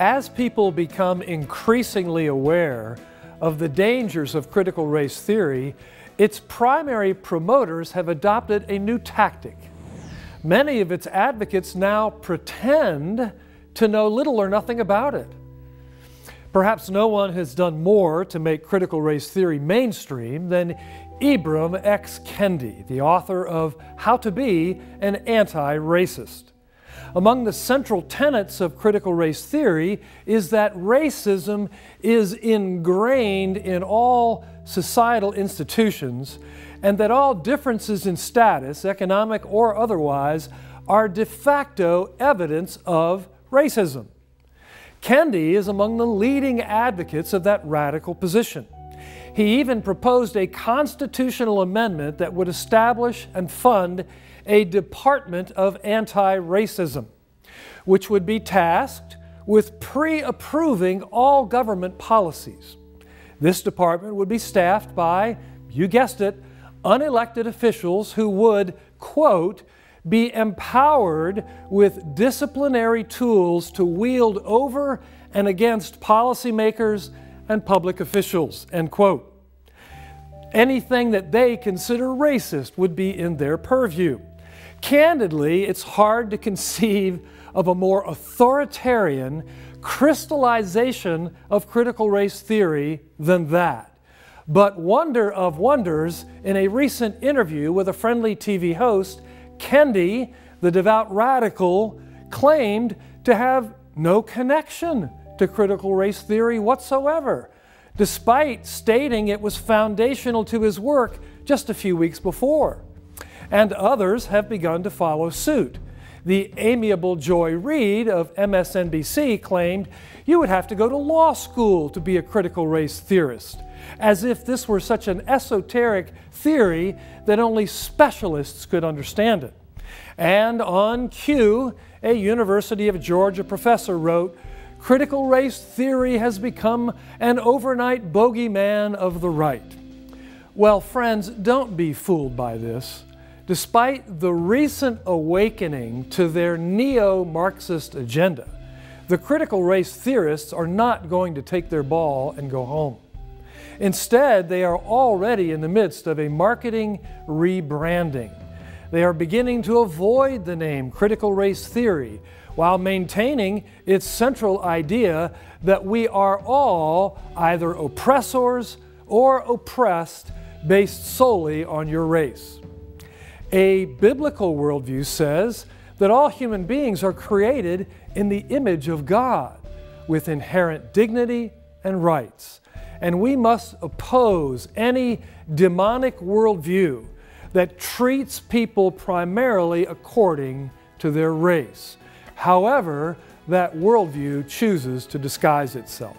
As people become increasingly aware of the dangers of critical race theory, its primary promoters have adopted a new tactic. Many of its advocates now pretend to know little or nothing about it. Perhaps no one has done more to make critical race theory mainstream than Ibram X. Kendi, the author of How to Be an Anti-Racist. Among the central tenets of critical race theory is that racism is ingrained in all societal institutions, and that all differences in status, economic or otherwise, are de facto evidence of racism. Kendi is among the leading advocates of that radical position. He even proposed a constitutional amendment that would establish and fund a Department of Anti-Racism, which would be tasked with pre-approving all government policies. This department would be staffed by, you guessed it, unelected officials who would, quote, be empowered with disciplinary tools to wield over and against policymakers and public officials, end quote. Anything that they consider racist would be in their purview. Candidly, it's hard to conceive of a more authoritarian crystallization of critical race theory than that. But wonder of wonders, in a recent interview with a friendly TV host, Kendi, the devout radical, claimed to have no connection to critical race theory whatsoever, despite stating it was foundational to his work just a few weeks before. And others have begun to follow suit. The amiable Joy Reid of MSNBC claimed you would have to go to law school to be a critical race theorist, as if this were such an esoteric theory that only specialists could understand it. And on cue, a University of Georgia professor wrote, "Critical race theory has become an overnight bogeyman of the right." Well, friends, don't be fooled by this. Despite the recent awakening to their neo-Marxist agenda, the critical race theorists are not going to take their ball and go home. Instead, they are already in the midst of a marketing rebranding. They are beginning to avoid the name critical race theory while maintaining its central idea that we are all either oppressors or oppressed based solely on your race. A biblical worldview says that all human beings are created in the image of God with inherent dignity and rights. And we must oppose any demonic worldview that treats people primarily according to their race, however that worldview chooses to disguise itself.